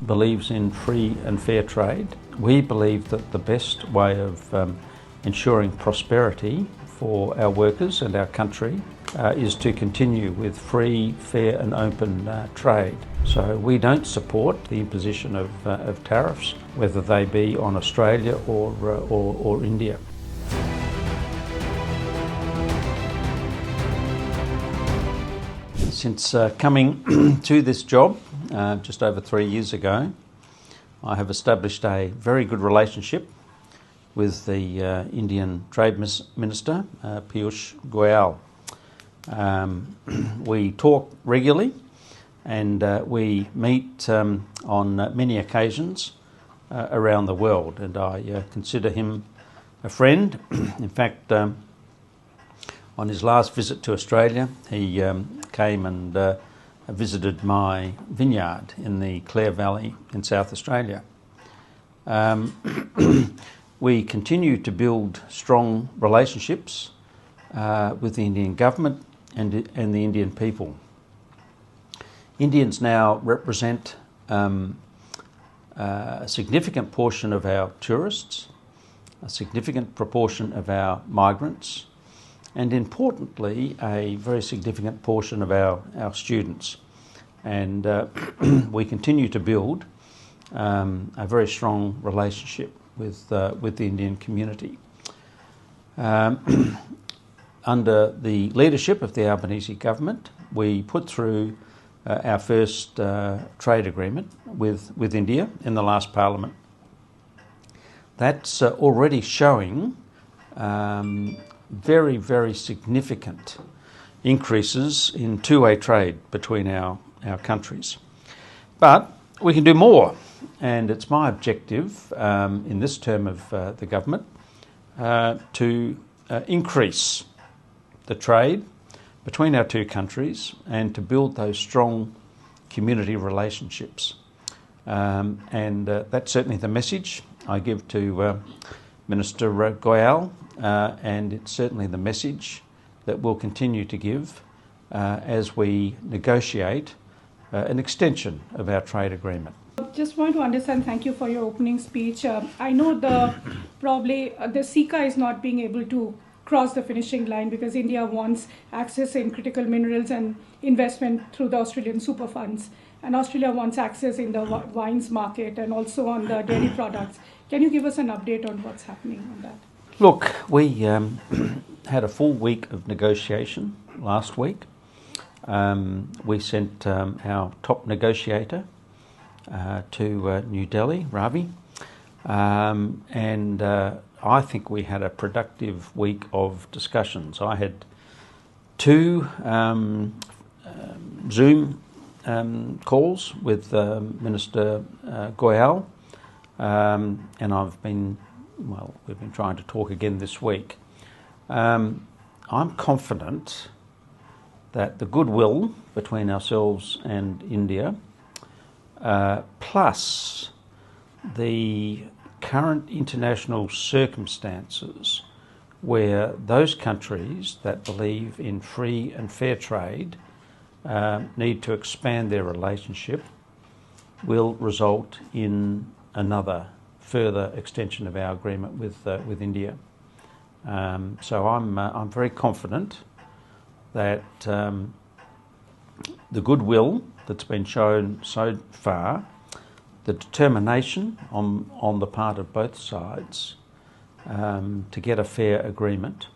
believes in free and fair trade. We believe that the best way of ensuring prosperity for our workers and our country is to continue with free, fair and open trade. So we don't support the imposition of tariffs, whether they be on Australia or India. Since coming to this job just over 3 years ago, I have established a very good relationship with the Indian Trade Minister, Piyush Goyal. We talk regularly and we meet on many occasions around the world, and I consider him a friend. In fact, on his last visit to Australia, he came and visited my vineyard in the Clare Valley in South Australia. We continue to build strong relationships with the Indian government and the Indian people. Indians now represent a significant portion of our tourists, a significant proportion of our migrants, and importantly, a very significant portion of our students. And we continue to build a very strong relationship with the Indian community. Under the leadership of the Albanese government, we put through our first trade agreement with India in the last parliament. That's already showing very, very significant increases in two-way trade between our countries. But we can do more, and it's my objective in this term of the government to increase the trade between our two countries and to build those strong community relationships. And that's certainly the message I give to Minister Goyal, and it's certainly the message that we'll continue to give as we negotiate an extension of our trade agreement. Just want to understand, thank you for your opening speech. I know the CECA is not being able to cross the finishing line because India wants access in critical minerals and investment through the Australian super funds. And Australia wants access in the wines market and also on the dairy products. Can you give us an update on what's happening on that? Look, we had a full week of negotiation last week. We sent our top negotiator to New Delhi, Ravi, and I think we had a productive week of discussions. I had two Zoom calls with Minister Goyal, and we've been trying to talk again this week. I'm confident that the goodwill between ourselves and India, plus the current international circumstances where those countries that believe in free and fair trade need to expand their relationship, will result in another further extension of our agreement with India. So I'm very confident that the goodwill that's been shown so far, the determination on the part of both sides to get a fair agreement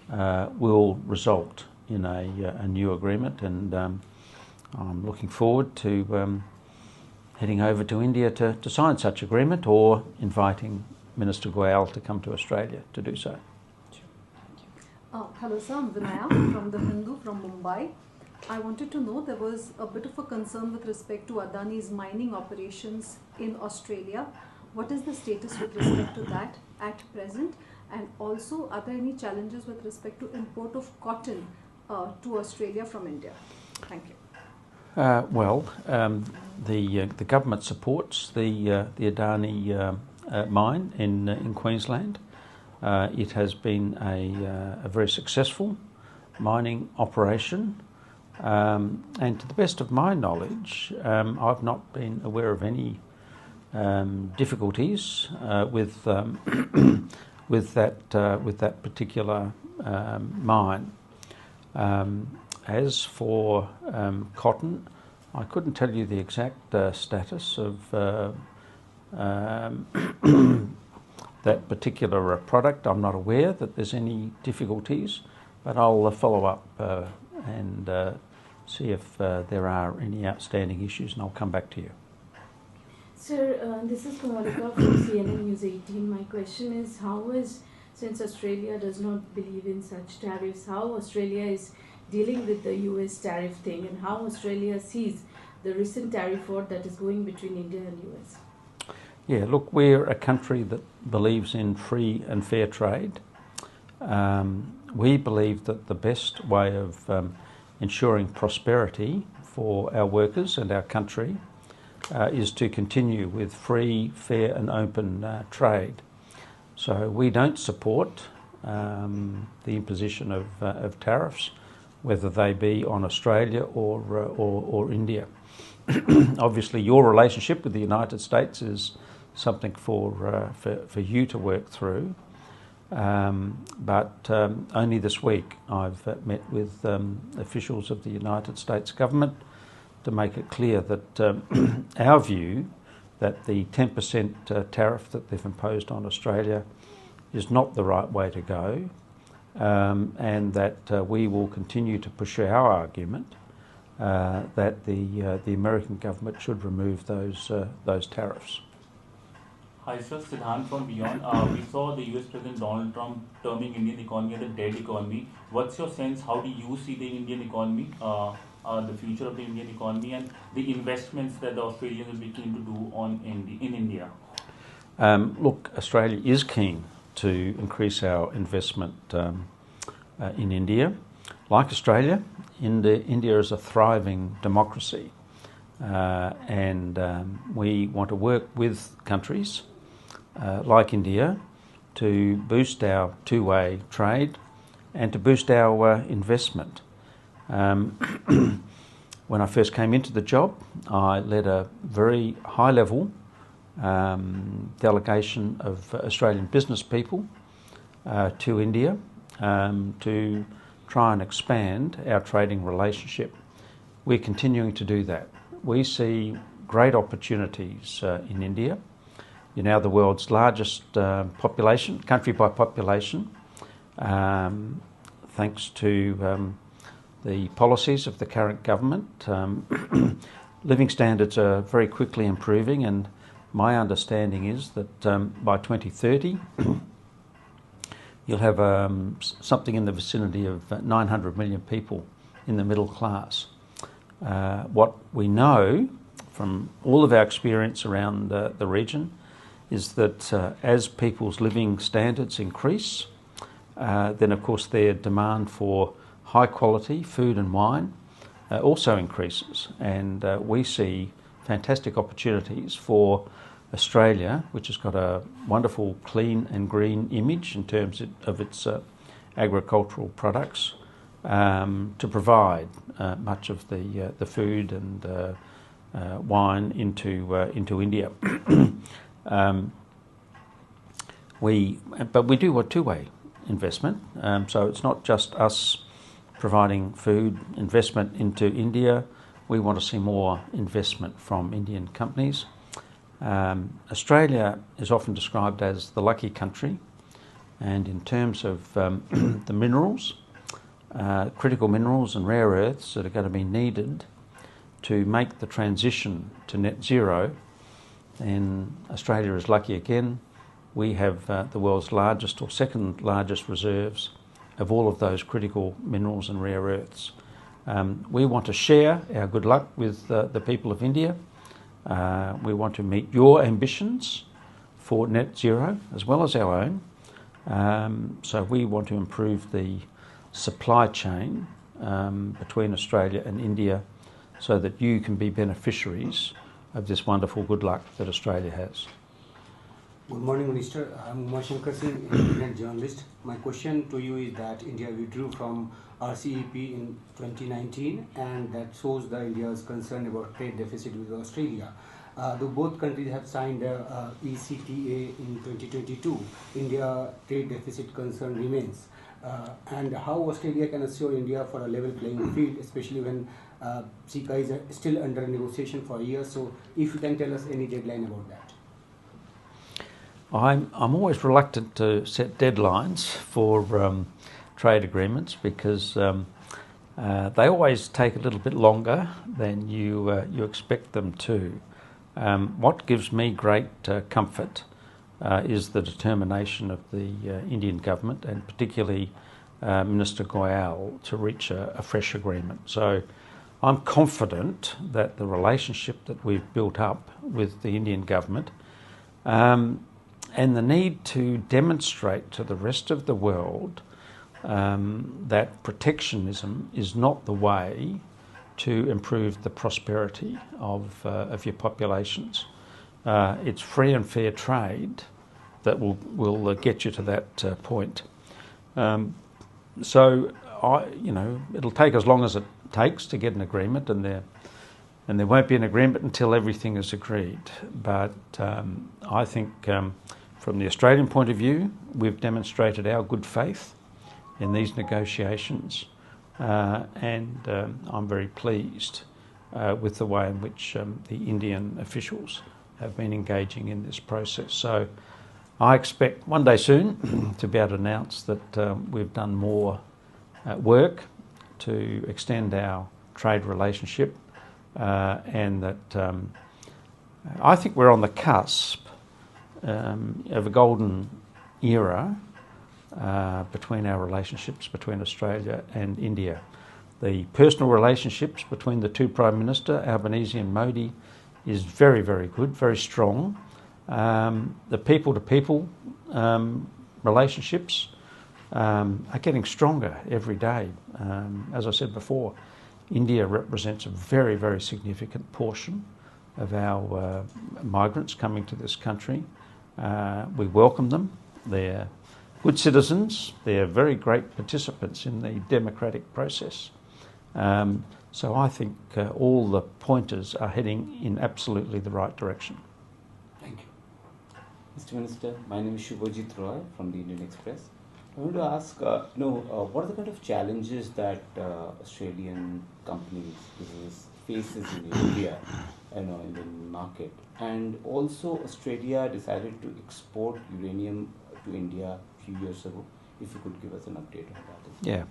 will result in a new agreement, and I'm looking forward to heading over to India to sign such agreement, or inviting Minister Goyal to come to Australia to do so. Hello sir, I'm Vinaya from The Hindu from Mumbai. I wanted to know, there was a bit of a concern with respect to Adani's mining operations in Australia. What is the status with respect to that at present? And also, are there any challenges with respect to import of cotton to Australia from India? Thank you. The government supports the Adani mine in Queensland. It has been a very successful mining operation, and to the best of my knowledge, I've not been aware of any difficulties with with that particular mine. As for cotton, I couldn't tell you the exact status of that particular product. I'm not aware that there's any difficulties, but I'll follow up and see if there are any outstanding issues, and I'll come back to you. Sir, this is Kamalika from CNN News 18. My question is, since Australia does not believe in such tariffs, how Australia is dealing with the US tariff thing, and how Australia sees the recent tariff war that is going between India and US? Yeah, look, we're a country that believes in free and fair trade. We believe that the best way of ensuring prosperity for our workers and our country is to continue with free, fair and open trade. So we don't support the imposition of tariffs, whether they be on Australia or India. Obviously, your relationship with the United States is something for you to work through. But only this week I've met with officials of the United States government to make it clear that our view that the 10% tariff that they've imposed on Australia is not the right way to go, and that we will continue to push our argument that the American government should remove those tariffs. Hi sir, Siddhant from Beyond. We saw the US President Donald Trump terming Indian economy as a dead economy. What's your sense? How do you see the Indian economy, the future of the Indian economy, and the investments that the Australians will be keen to do in India? Look, Australia is keen to increase our investment in India. Like Australia, India is a thriving democracy, and we want to work with countries like India to boost our two-way trade and to boost our investment. When I first came into the job, I led a very high-level delegation of Australian business people to India to try and expand our trading relationship. We're continuing to do that. We see great opportunities in India. You're now the world's largest country by population, thanks to the policies of the current government. Living standards are very quickly improving, and my understanding is that by 2030 you'll have something in the vicinity of 900 million people in the middle class. What we know from all of our experience around the region is that as people's living standards increase, then of course their demand for high quality food and wine also increases, and we see fantastic opportunities for Australia, which has got a wonderful clean and green image in terms of its agricultural products, to provide much of the food and wine into India. But we do a two-way investment, so it's not just us providing food investment into India. We want to see more investment from Indian companies. Australia is often described as the lucky country, and in terms of the minerals, critical minerals and rare earths that are going to be needed to make the transition to net zero, then Australia is lucky again. We have the world's largest or second largest reserves of all of those critical minerals and rare earths. We want to share our good luck with the people of India. We want to meet your ambitions for net zero as well as our own. So we want to improve the supply chain between Australia and India so that you can be beneficiaries of this wonderful good luck that Australia has. Good morning, Minister. I'm Umashankar Singh, independent journalist. My question to you is that India withdrew from RCEP in 2019, and that shows the India's concern about trade deficit with Australia. Though both countries have signed ECTA in 2022, India trade deficit concern remains. And how Australia can assure India for a level playing field, especially when CECA is still under negotiation for a year. So if you can tell us any deadline about that. I'm always reluctant to set deadlines for trade agreements because they always take a little bit longer than you expect them to. What gives me great comfort is the determination of the Indian government and particularly Minister Goyal to reach a fresh agreement. So I'm confident that the relationship that we've built up with the Indian government and the need to demonstrate to the rest of the world that protectionism is not the way to improve the prosperity of your populations. It's free and fair trade that will get you to that point. So it'll take as long as it takes to get an agreement, and there won't be an agreement until everything is agreed. But I think from the Australian point of view, we've demonstrated our good faith in these negotiations, and I'm very pleased with the way in which the Indian officials have been engaging in this process. So I expect one day soon to be able to announce that we've done more work to extend our trade relationship, and that I think we're on the cusp of a golden era between our relationships between Australia and India. The personal relationships between the two Prime Minister, Albanese and Modi, is very, very good, very strong. The people-to-people relationships are getting stronger every day. As I said before, India represents a very, very significant portion of our migrants coming to this country. We welcome them. They're good citizens. They're very great participants in the democratic process. So I think all the pointers are heading in absolutely the right direction. Thank you. Mr. Minister, my name is Shubhajit Roy from the Indian Express. I want to ask, what are the kind of challenges that Australian companies faces in India, in the market? And also, Australia decided to export uranium to India a few years ago. If you could give us an update on that. Yeah.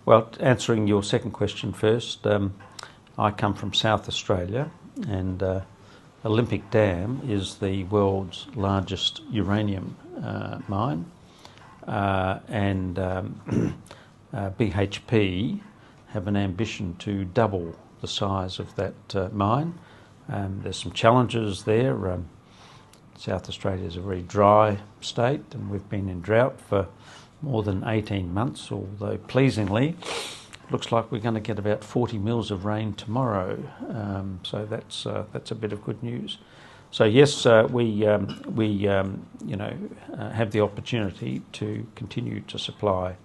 Well, answering your second question first, I come from South Australia, and Olympic Dam is the world's largest uranium mine, and BHP have an ambition to double the size of that mine. There's some challenges there. South Australia is a very dry state, and we've been in drought for more than 18 months, although pleasingly looks like we're going to get about 40 mils of rain tomorrow, so that's a bit of good news. So yes, we have the opportunity to continue to supply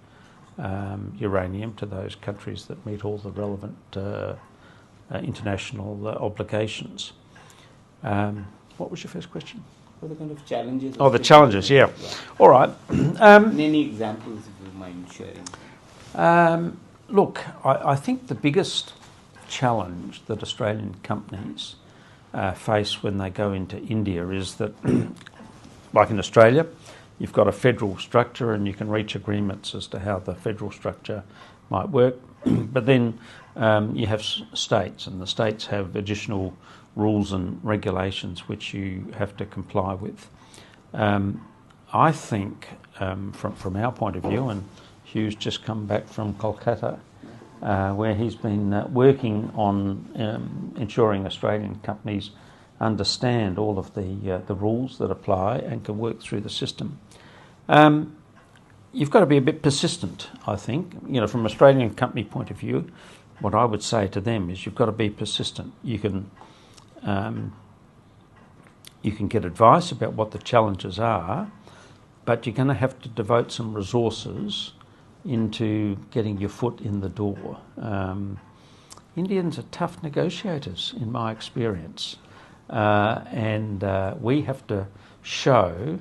uranium to those countries that meet all the relevant international obligations. What was your first question? What are the kind of challenges? Oh, the challenges, yeah. All right. Any examples, if you mind sharing? Look, I think the biggest challenge that Australian companies face when they go into India is that, like in Australia, you've got a federal structure and you can reach agreements as to how the federal structure might work. But then you have states, and the states have additional rules and regulations which you have to comply with. I think, from our point of view, and Hugh's just come back from Kolkata, where he's been working on ensuring Australian companies understand all of the rules that apply and can work through the system. You've got to be a bit persistent, I think. From an Australian company point of view, what I would say to them is you've got to be persistent. You can get advice about what the challenges are, but you're going to have to devote some resources into getting your foot in the door. Indians are tough negotiators, in my experience. and we have to show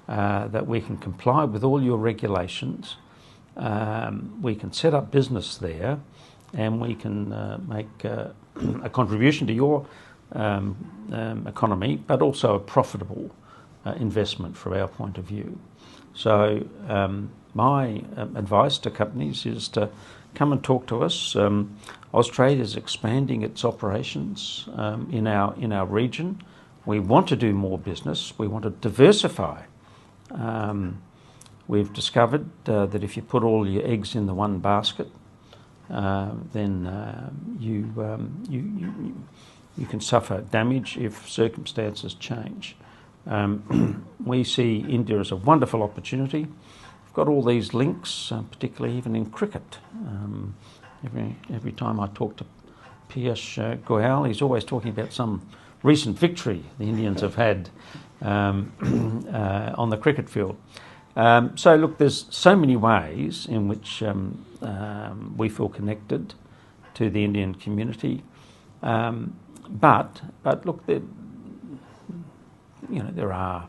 that we can comply with all your regulations. We can set up business there, and we can make a contribution to your economy, but also a profitable investment from our point of view. So my advice to companies is to come and talk to us. Austrade is expanding its operations in our region. We want to do more business. We want to diversify. We've discovered that if you put all your eggs in the one basket, then you can suffer damage if circumstances change. We see India as a wonderful opportunity. We've got all these links, particularly even in cricket. Every time I talk to Piyush Goyal, he's always talking about some recent victory the Indians have had on the cricket field. So look, there's so many ways in which we feel connected to the Indian community. But look, there are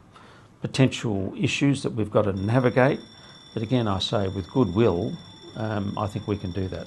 potential issues that we've got to navigate. But again, I say with goodwill, I think we can do that.